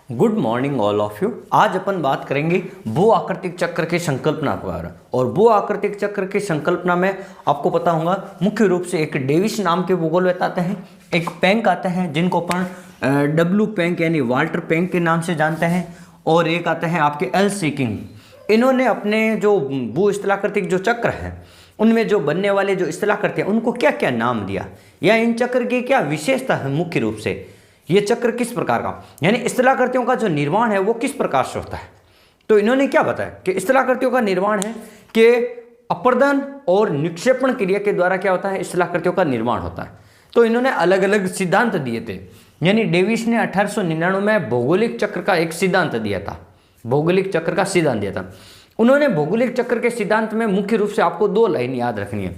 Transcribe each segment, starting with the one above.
Good morning all of you. आज अपन बात करेंगे भू आकृतिक चक्र की संकल्पना के बारे में। और भू आकृतिक चक्र की संकल्पना में आपको पता होगा मुख्य रूप से एक डेविस नाम के भूगोलवेत्ता आते हैं, एक पेंक आते हैं जिनको अपन डब्ल्यू पेंक यानी वाल्टर पेंक के नाम से जानते हैं, और एक आते हैं आपके एल सीकिंग। इन्होंने अपने जो भू स्थलाकृतिक जो चक्र है उनमें जो बनने वाले जो स्थलाकृति हैं उनको क्या क्या नाम दिया, या इन चक्र की क्या विशेषता है, मुख्य रूप से ये चक्र किस प्रकार का यानी स्थलाकृतियों का जो निर्माण है वो किस प्रकार से होता है। तो इन्होंने क्या बताया कि स्थलाकृतियों का निर्माण है कि अपर्दन और निक्षेपण क्रिया के द्वारा क्या होता है, स्थलाकृतियों का निर्माण होता है। तो इन्होंने अलग अलग सिद्धांत दिए थे, यानी डेविस ने 1899 में भौगोलिक चक्र का एक सिद्धांत दिया था, भौगोलिक चक्र का सिद्धांत दिया था। उन्होंने भौगोलिक चक्र के सिद्धांत में मुख्य रूप से आपको दो लाइन याद रखनी है।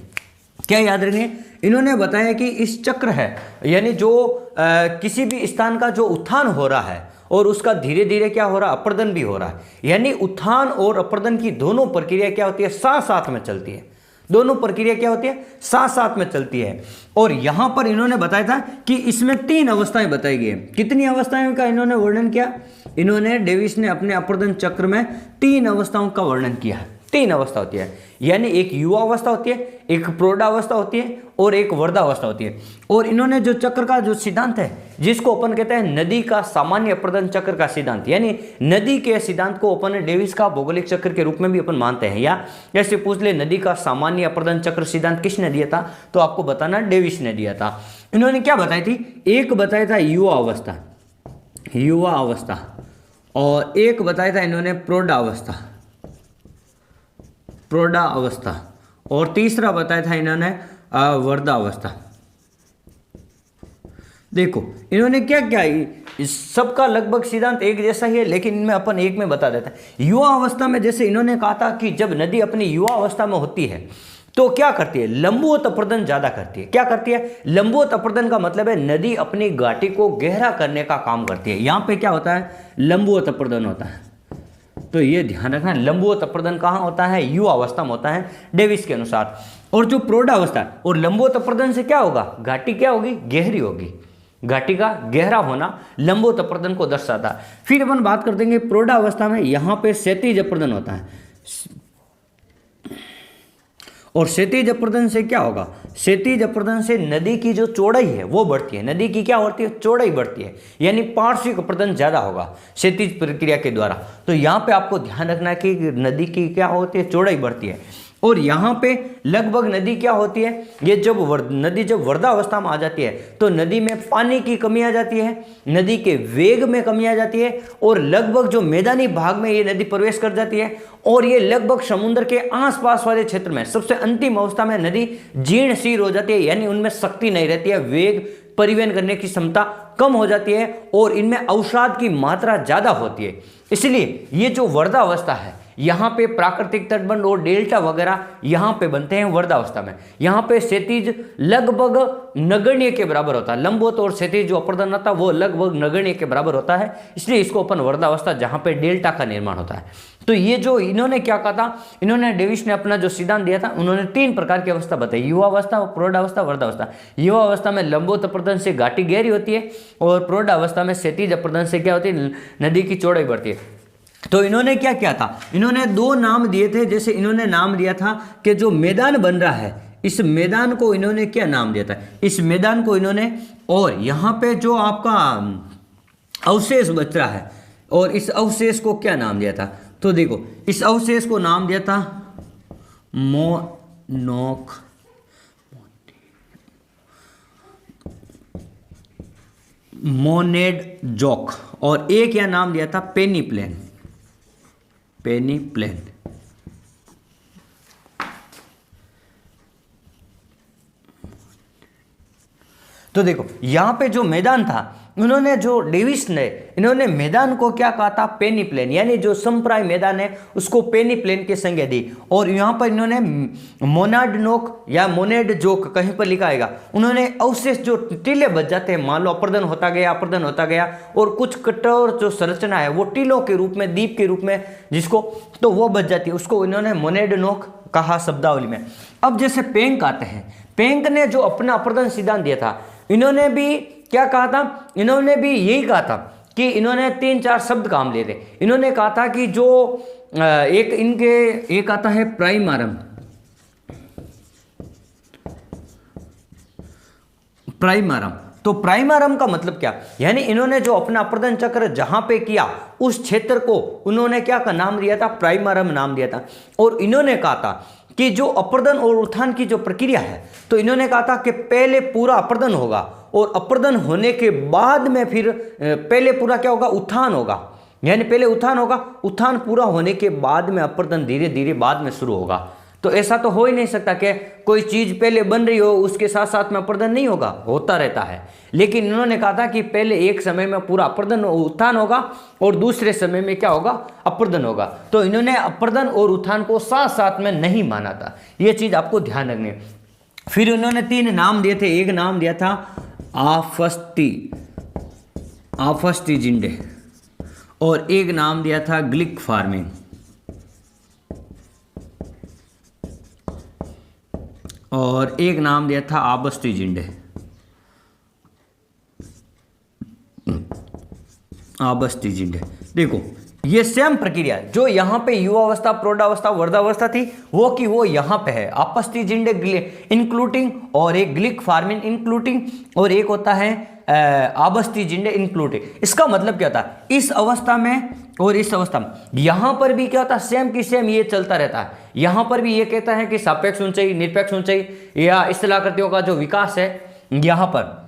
क्या याद रखनी है? इन्होंने बताया कि इस चक्र है यानी जो किसी भी स्थान का जो उत्थान हो रहा है और उसका धीरे धीरे क्या हो रहा है, अपर्दन भी हो रहा है, यानी उत्थान और अपर्दन की दोनों प्रक्रिया क्या होती है, साथ साथ में चलती है। दोनों प्रक्रिया क्या होती है, साथ साथ में चलती है। और यहां पर इन्होंने बताया था कि इसमें 3 अवस्थाएं बताई गई हैं। कितनी अवस्थाएं का इन्होंने वर्णन किया? इन्होंने डेविस ने अपने अपर्दन चक्र में 3 अवस्थाओं का वर्णन किया है। 3 अवस्था होती है, यानी एक युवा अवस्था होती है, एक प्रौढ़ावस्था होती है और एक वृद्धावस्था होती है। और इन्होंने जो चक्र का जो सिद्धांत है जिसको अपन कहते हैं नदी का सामान्य अपर्दन चक्र का सिद्धांत, यानी नदी के सिद्धांत को अपन डेविस का भौगोलिक चक्र के रूप में भी अपन मानते हैं। या जैसे पूछ ले नदी का सामान्य अपर्दन चक्र सिद्धांत किसने दिया था, तो आपको बताना डेविस ने दिया था। इन्होंने क्या बताई थी? एक बताया था युवा अवस्था, युवा अवस्था, और एक बताया था इन्होंने प्रौढ़ावस्था, प्रौढ़ावस्था, और तीसरा बताया था इन्होंने वृद्धावस्था। देखो इन्होंने क्या क्या, इस सबका लगभग सिद्धांत एक जैसा ही है, लेकिन इनमें अपन एक में बता देते हैं। युवा अवस्था में जैसे इन्होंने कहा था कि जब नदी अपनी युवा अवस्था में होती है तो क्या करती है, लंबवत अपर्दन ज्यादा करती है। क्या करती है? लंबवत अपर्दन का मतलब है नदी अपनी घाटी को गहरा करने का काम करती है। यहां पे क्या होता है, लंबवत अपर्दन होता है। तो ये ध्यान रखना, लंबवत अपर्दन कहाँ होता है, युवा अवस्था में होता है डेविस के अनुसार। और जो प्रौढ़ावस्था और लंबवत अपर्दन से क्या होगा, घाटी क्या होगी, गहरी होगी। घाटी का गहरा होना लंबवत अपर्दन को दर्शाता है। फिर अपन बात कर देंगे प्रौढ़ावस्था में, यहां पे क्षैतिज अपर्दन होता है। और क्षैतिज अपर्दन से क्या होगा, क्षैतिज अपर्दन से नदी की जो चौड़ाई है वो बढ़ती है। नदी की क्या होती है, चौड़ाई बढ़ती है, यानी पार्श्विक अपर्दन ज्यादा होगा क्षैतिज प्रक्रिया के द्वारा। तो यहाँ पे आपको ध्यान रखना है कि नदी की क्या होती है, चौड़ाई बढ़ती है। और यहाँ पे लगभग नदी क्या होती है, ये जब नदी जब वृद्धावस्था में आ जाती है तो नदी में पानी की कमी आ जाती है, नदी के वेग में कमी आ जाती है, और लगभग जो मैदानी भाग में ये नदी प्रवेश कर जाती है, और ये लगभग समुद्र के आसपास वाले क्षेत्र में सबसे अंतिम अवस्था में नदी जीर्ण शीर्ण हो जाती है, यानी उनमें शक्ति नहीं रहती है, वेग परिवहन करने की क्षमता कम हो जाती है, और इनमें अवसाद की मात्रा ज्यादा होती है। इसलिए ये जो वृद्धावस्था है यहाँ पे प्राकृतिक तटबंध और डेल्टा वगैरह यहाँ पे बनते हैं वृद्धावस्था में। यहाँ पे क्षैतिज लगभग नगण्य के बराबर होता है, लंबवत और क्षैतिज जो अपर्दन होता है वो लगभग नगण्य के बराबर होता है, इसलिए इसको अपन वृद्धावस्था जहाँ पे डेल्टा का निर्माण होता है। तो ये जो इन्होंने क्या कहा था, इन्होंने डेविस ने अपना जो सिद्धांत दिया था, उन्होंने 3 प्रकार की अवस्था बताई, युवावस्था, प्रौढ़ावस्था, वृद्धावस्था। युवा अवस्था में लंबवत अपर्दन से घाटी गहरी होती है, और प्रौढ़ावस्था में क्षैतिज अपर्दन से क्या होती है, नदी की चौड़ाई बढ़ती है। तो इन्होंने क्या किया था, इन्होंने 2 नाम दिए थे। जैसे इन्होंने नाम दिया था कि जो मैदान बन रहा है इस मैदान को इन्होंने क्या नाम दिया था, इस मैदान को इन्होंने, और यहाँ पे जो आपका अवशेष बच रहा है और इस अवशेष को क्या नाम दिया था, तो देखो इस अवशेष को नाम दिया था मोनोक, मोनेड जोक, और एक या नाम दिया था पेनी प्लेन, पेनी प्लेन। तो देखो यहां पे जो मैदान था, उन्होंने जो डेविस ने इन्होंने मैदान को क्या कहा था, पेनी प्लेन, यानी जो संप्राय मैदान है उसको पेनी प्लेन की संज्ञा दी। और यहां पर इन्होंने मोनाड नोक या मोनेड जोक कहीं पर लिखा आएगा, उन्होंने अवशेष जो टीले बच जाते हैं, मान लो अपर्दन होता गया, अपर्दन होता गया, और कुछ कठोर जो संरचना है वो टीलों के रूप में, द्वीप के रूप में जिसको, तो वो बच जाती है, उसको इन्होंने मोनेड नोक कहा शब्दावली में। अब जैसे पेंक आते हैं, पेंक ने जो अपना अपर्दन सिद्धांत दिया था, इन्होंने भी क्या कहा था, इन्होंने भी यही कहा था कि इन्होंने 3-4 शब्द काम लिए थे। इन्होंने कहा था कि जो एक आता है प्राइमरम। तो प्राइमरम का मतलब क्या, यानी इन्होंने जो अपना अपर्दन चक्र जहां पे किया उस क्षेत्र को उन्होंने क्या का नाम दिया था, प्राइमरम नाम दिया था। और इन्होंने कहा था कि जो अपर्दन और उत्थान की जो प्रक्रिया है, तो इन्होंने कहा था कि पहले पूरा अपर्दन होगा और अपर्दन होने के बाद में फिर पहले पूरा क्या होगा, उत्थान होगा। यानी पहले उत्थान होगा, उत्थान पूरा होने के बाद में अपर्दन धीरे धीरे बाद में शुरू होगा। तो ऐसा तो हो ही नहीं सकता कि कोई चीज पहले बन रही हो उसके साथ साथ में अपर्दन नहीं होगा, होता रहता है। लेकिन इन्होंने कहा था कि पहले एक समय में पूरा अपर्दन उत्थान होगा और दूसरे समय में क्या होगा, अपर्दन होगा। तो इन्होंने अपर्दन और उत्थान को साथ साथ में नहीं माना था, ये चीज आपको ध्यान रखनी है। फिर उन्होंने 3 नाम दिए थे। एक नाम दिया था आफस्टी जिंडे और एक नाम दिया था ग्लिक फार्मिंग और एक नाम दिया था आबस्ती जिंडे। देखो ये सेम प्रक्रिया जो यहाँ पे युवावस्था, प्रौढ़ावस्था, वर्धावस्था थी वो की वो यहाँ पे है। आपस्ती जिंडे इंक्लूडिंग और एक ग्लिक फार्मिंग इंक्लूडिंग और एक होता है आबस्ती जिंडे इंक्लूडिंग। इसका मतलब क्या था, इस अवस्था में और इस अवस्था में यहाँ पर भी क्या होता है, सेम की सेम ये चलता रहता है। यहाँ पर भी ये कहता है कि सापेक्ष ऊंचाई, निरपेक्ष ऊंचाई या स्थलाकृतियों का जो विकास है, यहाँ पर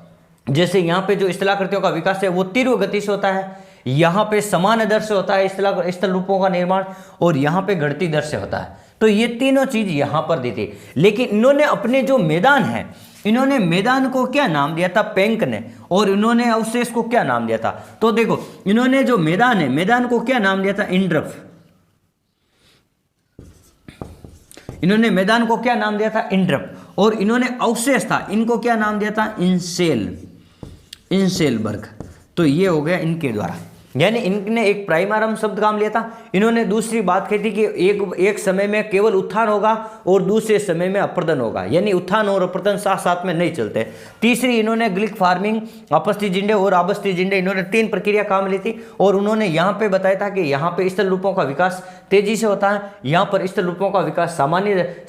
जैसे यहाँ पे जो स्थलाकृतियों का विकास है वो तीव्र गति से होता है, यहाँ पे समान दर से होता है स्थल रूपों का निर्माण और यहाँ पे घटती दर से होता है। तो ये तीनों चीज यहाँ पर दी थी। लेकिन इन्होंने अपने जो मैदान है, इन्होंने मैदान को क्या नाम दिया था, पेंक ने, और इन्होंने अवशेष को क्या नाम दिया था। तो देखो इन्होंने जो मैदान है, मैदान को क्या नाम दिया था, इंड्रफ। इन्होंने मैदान को क्या नाम दिया था, इंड्रफ। और इन्होंने अवशेष था, इनको क्या नाम दिया था, इंसेलबर्ग। तो ये हो गया इनके द्वारा, यानी इनने एक प्राइमरम शब्द काम लिया था। इन्होंने दूसरी बात कही थी कि एक समय में केवल उत्थान होगा और दूसरे समय में अपर्दन होगा, यानी उत्थान और अपर्दन साथ साथ में नहीं चलते। तीसरी इन्होंने ग्लिक फार्मिंग, आपस्ती जिंडे और आबस्ती जिंडे, इन्होंने 3 प्रक्रिया काम ली थी। और उन्होंने यहाँ पे बताया था कि यहाँ पे स्थल रूपों का विकास तेजी से होता है, यहाँ पर स्थल रूपों का विकास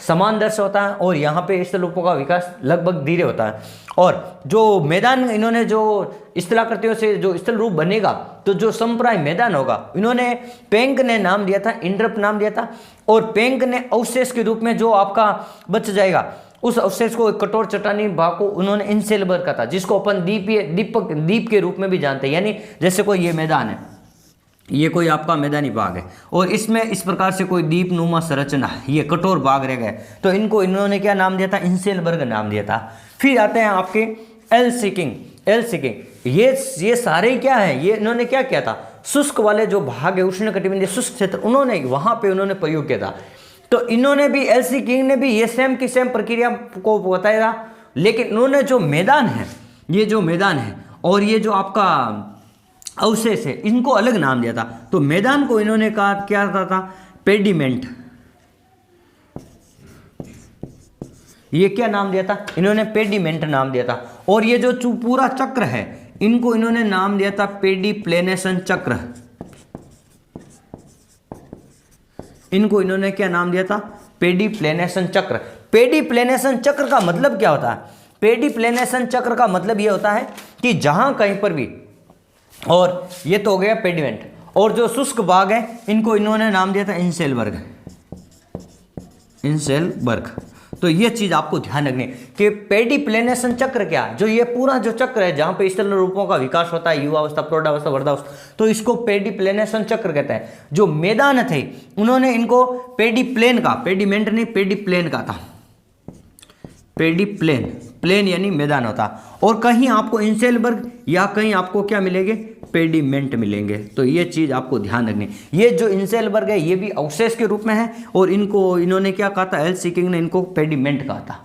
समान दर से होता है और यहाँ पे स्थल रूपों का विकास लगभग धीरे होता है। और जो मैदान, इन्होंने जो स्थलाकृतियों से जो स्थल रूप बनेगा, तो जो समप्राय मैदान होगा, इन्होंने पेंक ने नाम दिया था, इंड्रप नाम दिया था। और पेंक ने अवशेष के रूप में जो आपका बच जाएगा, उस अवशेष को, कठोर चट्टानी भाग को उन्होंने इंसेलबर्ग का था, जिसको अपन दीप के रूप में भी जानते हैं। यानी जैसे कोई ये मैदान है, ये कोई आपका मैदानी भाग है और इसमें इस प्रकार से कोई दीप नुमा संरचना है, ये कठोर भाग रह गए, तो इनको इन्होंने क्या नाम दिया था, इंसेलबर्ग नाम दिया था। फिर आते हैं आपके एल सीकिंग। ये सारे क्या है, ये इन्होंने क्या किया था, शुष्क वाले जो भाग है, उष्णकटिबंधीय शुष्क क्षेत्र, उन्होंने वहां पे उन्होंने प्रयोग किया था। तो इन्होंने भी, एल सीकिंग ने भी ये सेम की सेम प्रक्रिया को बताया था। लेकिन इन्होंने जो मैदान है, ये जो मैदान है और ये जो आपका अवशेष है, इनको अलग नाम दिया था। तो मैदान को इन्होंने कहा क्या था, पेडिमेंट। ये क्या नाम दिया था, इन्होंने पेडिमेंट नाम दिया था। और ये जो पूरा चक्र है, इनको इन्होंने नाम दिया था पेडिप्लेनेशन चक्र। इनको इन्होंने क्या नाम दिया था, पेडिप्लेनेशन चक्र। पेडिप्लेनेशन चक्र का मतलब क्या होता है, पेडिप्लेनेशन चक्र का मतलब यह होता है कि जहां कहीं पर भी, और ये तो हो गया पेडिमेंट, और जो शुष्क भाग है इनको इन्होंने नाम दिया था इंसेलबर्ग। तो ये चीज आपको ध्यान रखनी है कि पेडिप्लेनेशन चक्र क्या, जो ये पूरा जो चक्र है जहां पे स्थल रूपों का विकास होता है, युवावस्था, प्रौढ़ावस्था, वर्धावस्था, तो इसको पेडिप्लेनेशन चक्र कहते हैं। जो मैदान थे उन्होंने इनको पेडिप्लेन का, पेडिमेंट नहीं, पेडिप्लेन का था। प्लेन यानी मैदान होता, और कहीं आपको इंसेलबर्ग या कहीं आपको क्या मिलेंगे, पेडिमेंट मिलेंगे। तो ये चीज आपको ध्यान रखनी। ये जो इंसेलबर्ग है ये भी अवशेष के रूप में है, और इनको इन्होंने क्या कहा था, एल सीकिंग ने इनको पेडिमेंट कहा था।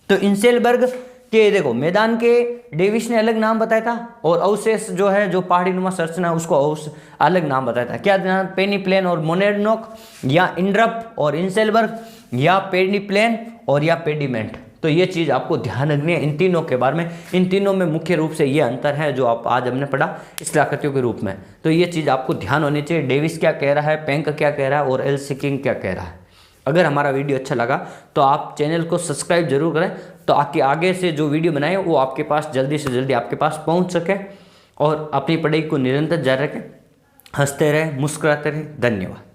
तो इंसेलबर्ग के देखो मैदान के डेविस ने अलग नाम बताया था, और अवशेष जो है, जो पहाड़ी नुमा संरचना है, उसको अलग नाम बताया था। क्या, पेनिप्लेन और मोनेडनोक, या इंड्रप और इंसेलबर्ग, या पेडिप्लेन और या पेडिमेंट। तो ये चीज़ आपको ध्यान रखनी है इन तीनों के बारे में। इन तीनों में मुख्य रूप से ये अंतर है जो आप आज हमने पढ़ा स्थल आकृतियों के रूप में। तो ये चीज़ आपको ध्यान होनी चाहिए, डेविस क्या कह रहा है, पेंक क्या कह रहा है और एल सिकिंग क्या कह रहा है। अगर हमारा वीडियो अच्छा लगा तो आप चैनल को सब्सक्राइब जरूर करें, तो आगे से जो वीडियो बनाए वो आपके पास जल्दी से जल्दी आपके पास पहुंच सके। और अपनी पढ़ाई को निरंतर जारी रखें, हंसते रहें, मुस्कुराते रहें। धन्यवाद।